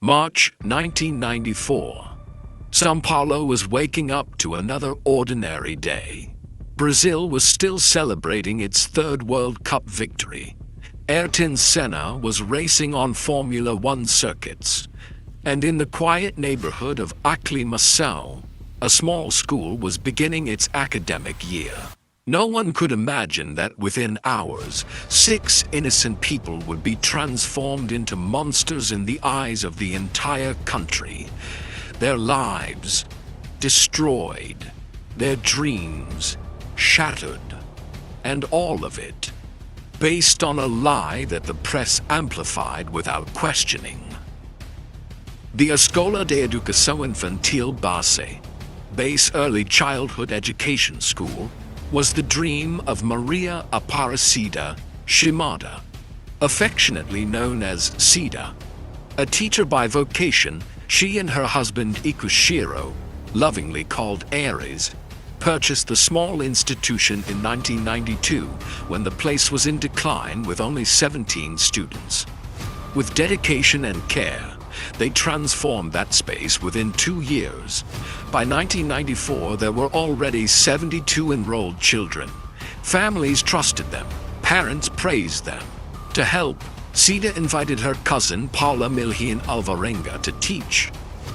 March 1994. São Paulo was waking up to another ordinary day. Brazil was still celebrating its third World Cup victory. Ayrton Senna was racing on Formula One circuits. And in the quiet neighborhood of Aclimação, a small school was beginning its academic year. No one could imagine that within hours, 6 innocent people would be transformed into monsters in the eyes of the entire country. Their lives destroyed, their dreams shattered, and all of it based on a lie that the press amplified without questioning. The Escola de Educação Infantil Base Early Childhood Education School was the dream of Maria Aparecida Shimada, affectionately known as Cida. A teacher by vocation, she and her husband Ikushiro, lovingly called Ares, purchased the small institution in 1992 when the place was in decline with only 17 students. With dedication and care, they transformed that space within 2 years. By 1994, there were already 72 enrolled children. Families trusted them. Parents praised them. To help, Cida invited her cousin Paula Milhian Alvarenga to teach.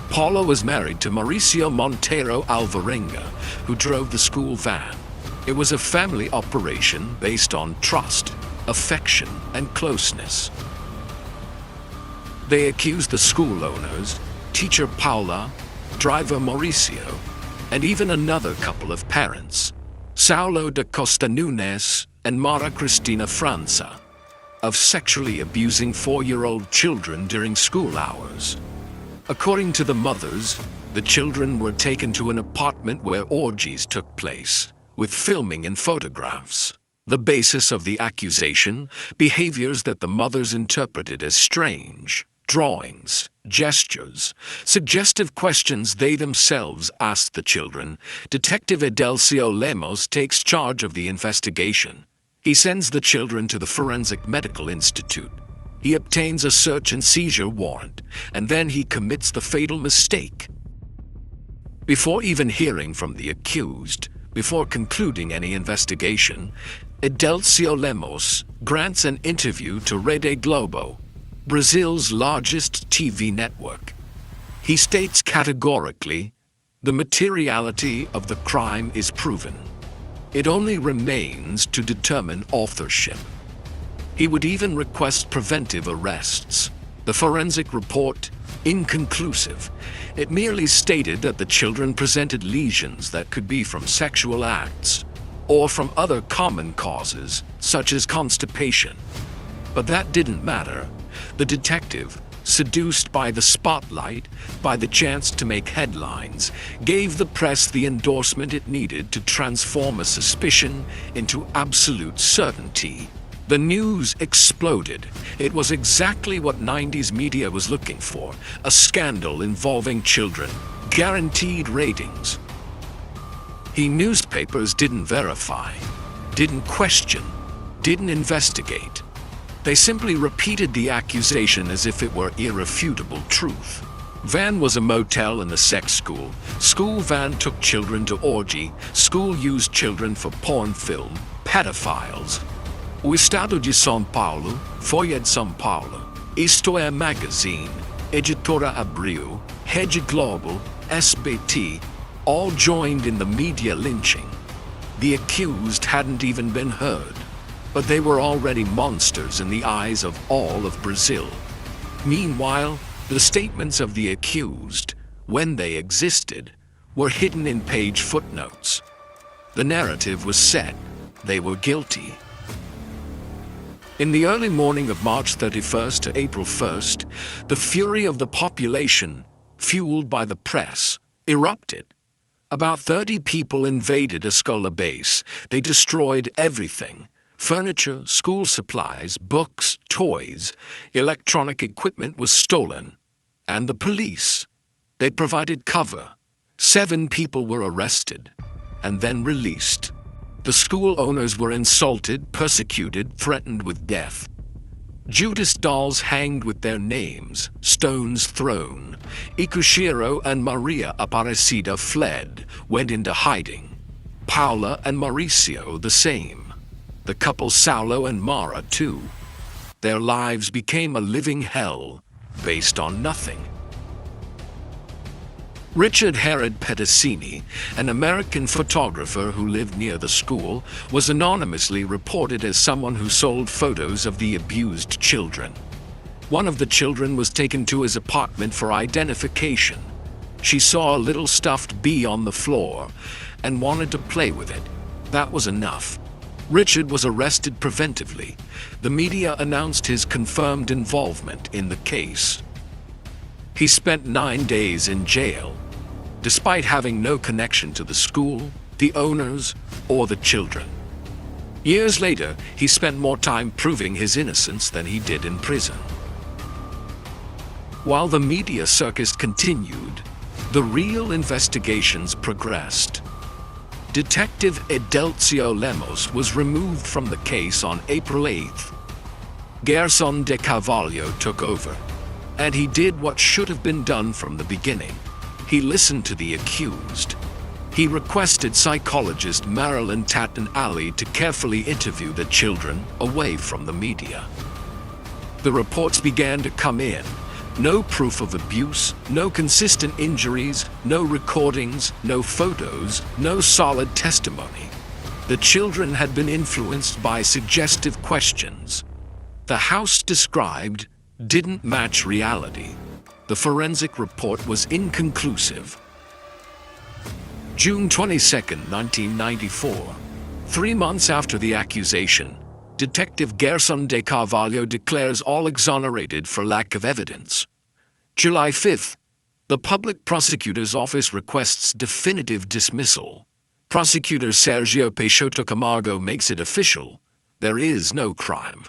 Paula was married to Mauricio Monteiro Alvarenga, who drove the school van. It was a family operation based on trust, affection, and closeness. They accused the school owners, teacher Paula, driver Mauricio, and even another couple of parents, Saulo da Costa Nunes and Mara Cristina França, of sexually abusing 4-year-old children during school hours. According to the mothers, the children were taken to an apartment where orgies took place, with filming and photographs. The basis of the accusation, behaviors that the mothers interpreted as strange. Drawings, gestures, suggestive questions they themselves asked the children. Detective Edelcio Lemos takes charge of the investigation. He sends the children to the Forensic Medical Institute. He obtains a search and seizure warrant, and then he commits the fatal mistake. Before even hearing from the accused, before concluding any investigation, Edelcio Lemos grants an interview to Rede Globo, Brazil's largest TV network. He states categorically, the materiality of the crime is proven. It only remains to determine authorship. He would even request preventive arrests. The forensic report, inconclusive. It merely stated that the children presented lesions that could be from sexual acts or from other common causes, such as constipation. But that didn't matter. The detective, seduced by the spotlight, by the chance to make headlines, gave the press the endorsement it needed to transform a suspicion into absolute certainty. The news exploded. It was exactly what 90s media was looking for, a scandal involving children, guaranteed ratings. Newspapers didn't verify, didn't question, didn't investigate. They simply repeated the accusation as if it were irrefutable truth. Van was a motel and a sex school. School van took children to orgy. School used children for porn film. Pedophiles. O Estado de São Paulo, Folha de São Paulo, Isto é Magazine, Editora Abril, Rede Globo, SBT, all joined in the media lynching. The accused hadn't even been heard, but they were already monsters in the eyes of all of Brazil. Meanwhile, the statements of the accused, when they existed, were hidden in page footnotes. The narrative was set. They were guilty. In the early morning of March 31st to April 1st, the fury of the population, fueled by the press, erupted. About 30 people invaded Escola Base. They destroyed everything. Furniture, school supplies, books, toys, electronic equipment was stolen. And the police. They provided cover. 7 people were arrested and then released. The school owners were insulted, persecuted, threatened with death. Judas dolls hanged with their names, stones thrown. Ikushiro and Maria Aparecida fled, went into hiding. Paula and Mauricio the same. The couple Saulo and Mara too. Their lives became a living hell, based on nothing. Richard Herod Pedicini, an American photographer who lived near the school, was anonymously reported as someone who sold photos of the abused children. One of the children was taken to his apartment for identification. She saw a little stuffed bee on the floor and wanted to play with it. That was enough. Richard was arrested preventively. The media announced his confirmed involvement in the case. He spent 9 days in jail, despite having no connection to the school, the owners, or the children. Years later, he spent more time proving his innocence than he did in prison. While the media circus continued, the real investigations progressed. Detective Edelcio Lemos was removed from the case on April 8th. Gerson de Carvalho took over, and he did what should have been done from the beginning. He listened to the accused. He requested psychologist Marilyn Tatton Alley to carefully interview the children away from the media. The reports began to come in. No proof of abuse, no consistent injuries, no recordings, no photos, no solid testimony. The children had been influenced by suggestive questions. The house described didn't match reality. The forensic report was inconclusive. June 22, 1994. 3 months after the accusation, Detective Gerson de Carvalho declares all exonerated for lack of evidence. July 5th, the public prosecutor's office requests definitive dismissal. Prosecutor Sergio Peixoto Camargo makes it official. There is no crime.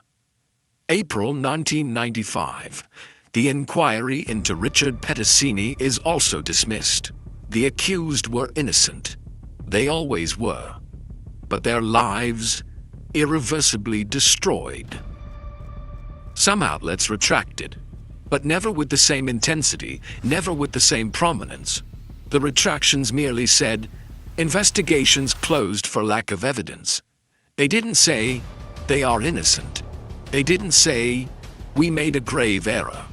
April 1995. The inquiry into Richard Pedicini is also dismissed. The accused were innocent. They always were. But their lives irreversibly destroyed. Some outlets retracted, but never with the same intensity, never with the same prominence. The retractions merely said, investigations closed for lack of evidence. They didn't say, they are innocent. They didn't say, we made a grave error.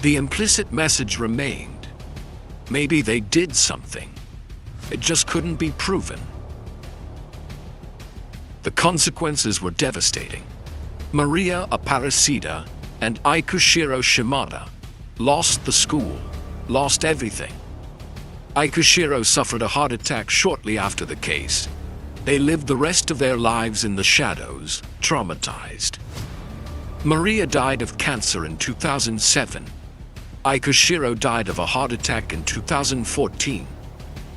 The implicit message remained. Maybe they did something. It just couldn't be proven. The consequences were devastating. Maria Aparecida and Ikushiro Shimada lost the school, lost everything. Ikushiro suffered a heart attack shortly after the case. They lived the rest of their lives in the shadows, traumatized. Maria died of cancer in 2007. Ikushiro died of a heart attack in 2014.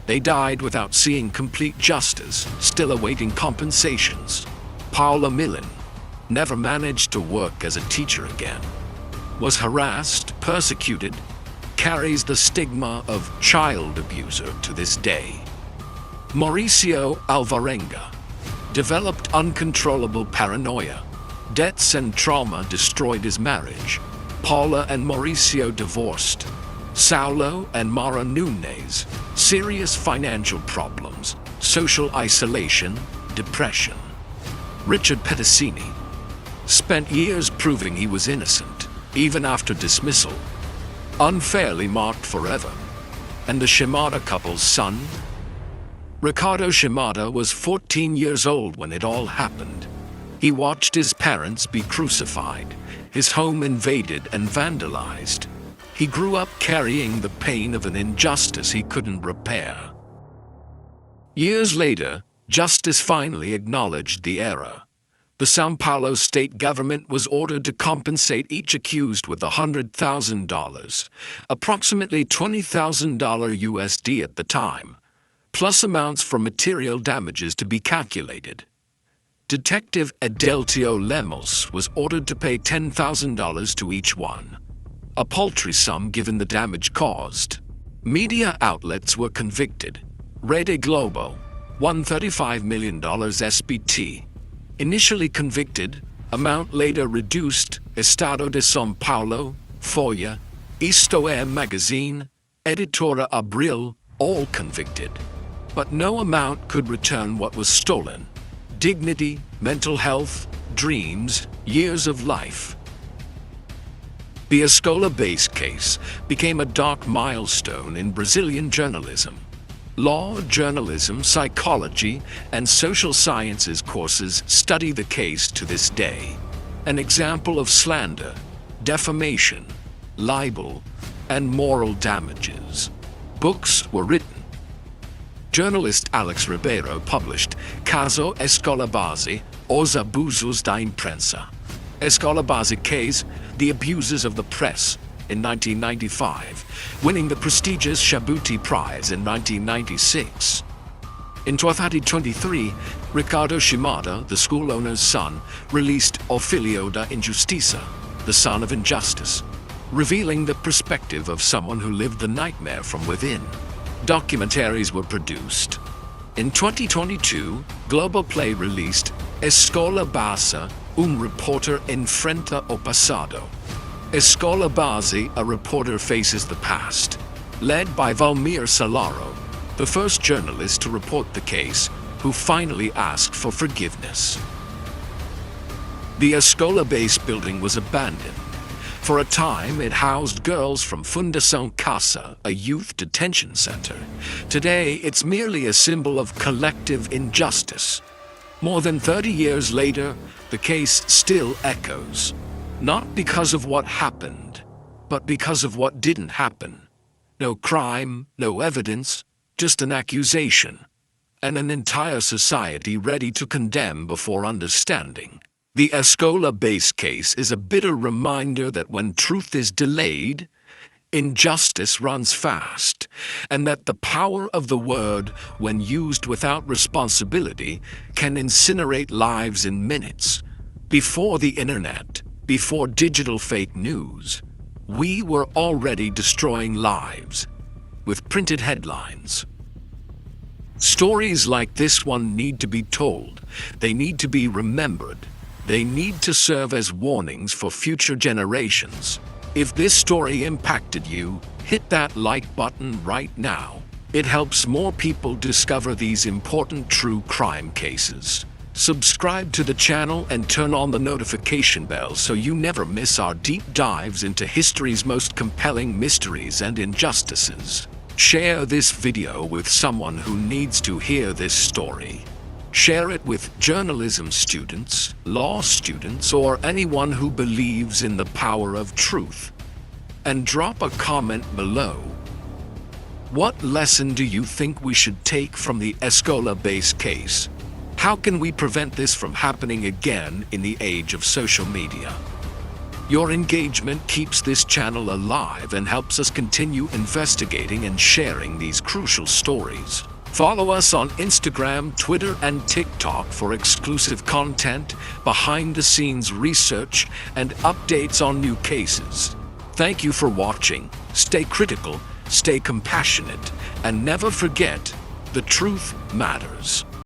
They died without seeing complete justice, still awaiting compensations. Paula Millen never managed to work as a teacher again. Was harassed, persecuted, carries the stigma of child abuser to this day. Mauricio Alvarenga developed uncontrollable paranoia. Debts and trauma destroyed his marriage. Paula and Mauricio divorced. Saulo and Mara Nunes, serious financial problems, social isolation, depression. Richard Pedicini spent years proving he was innocent, even after dismissal, unfairly marked forever. And the Shimada couple's son? Ricardo Shimada was 14 years old when it all happened. He watched his parents be crucified, his home invaded and vandalized. He grew up carrying the pain of an injustice he couldn't repair. Years later, justice finally acknowledged the error. The São Paulo state government was ordered to compensate each accused with $100,000, approximately $20,000 USD at the time, plus amounts for material damages to be calculated. Detective Edelcio Lemos was ordered to pay $10,000 to each one, a paltry sum given the damage caused. Media outlets were convicted. Rede Globo, $135 million SBT. Initially convicted, Amount later reduced, Estado de São Paulo, Folha, Isto É Magazine, Editora Abril, all convicted. But no amount could return what was stolen: dignity, mental health, dreams, years of life. The Escola Base Case became a dark milestone in Brazilian journalism. Law, journalism, psychology, and social sciences courses study the case to this day. An example of slander, defamation, libel, and moral damages. Books were written. Journalist Alex Ribeiro published Caso Escola Base, Os Abusos da Imprensa. Escola Base Case, The Abuses of the Press, in 1995, winning the prestigious Shabuti Prize in 1996. In 2023, Ricardo Shimada, the school owner's son, released O Filho da Injustiça, The Son of Injustice, revealing the perspective of someone who lived the nightmare from within. Documentaries were produced. In 2022, Global Play released Escola Base, reporter enfrenta o passado. Escola Base, a reporter faces the past. Led by Valmir Salaro, the first journalist to report the case, who finally asked for forgiveness. The Escola Base building was abandoned. For a time, it housed girls from Fundação Casa, a youth detention center. Today, it's merely a symbol of collective injustice. More than 30 years later, the case still echoes. Not because of what happened, but because of what didn't happen. No crime, no evidence, just an accusation. And an entire society ready to condemn before understanding. The Escola Base Case is a bitter reminder that when truth is delayed, injustice runs fast, and that the power of the word, when used without responsibility, can incinerate lives in minutes. Before the internet, before digital fake news, we were already destroying lives with printed headlines. Stories like this one need to be told. They need to be remembered. They need to serve as warnings for future generations. If this story impacted you, hit that like button right now. It helps more people discover these important true crime cases. Subscribe to the channel and turn on the notification bell so you never miss our deep dives into history's most compelling mysteries and injustices. Share this video with someone who needs to hear this story. Share it with journalism students, law students, or anyone who believes in the power of truth. And drop a comment below. What lesson do you think we should take from the Escola Base Case? How can we prevent this from happening again in the age of social media? Your engagement keeps this channel alive and helps us continue investigating and sharing these crucial stories. Follow us on Instagram, Twitter, and TikTok for exclusive content, behind-the-scenes research, and updates on new cases. Thank you for watching. Stay critical, stay compassionate, and never forget, the truth matters.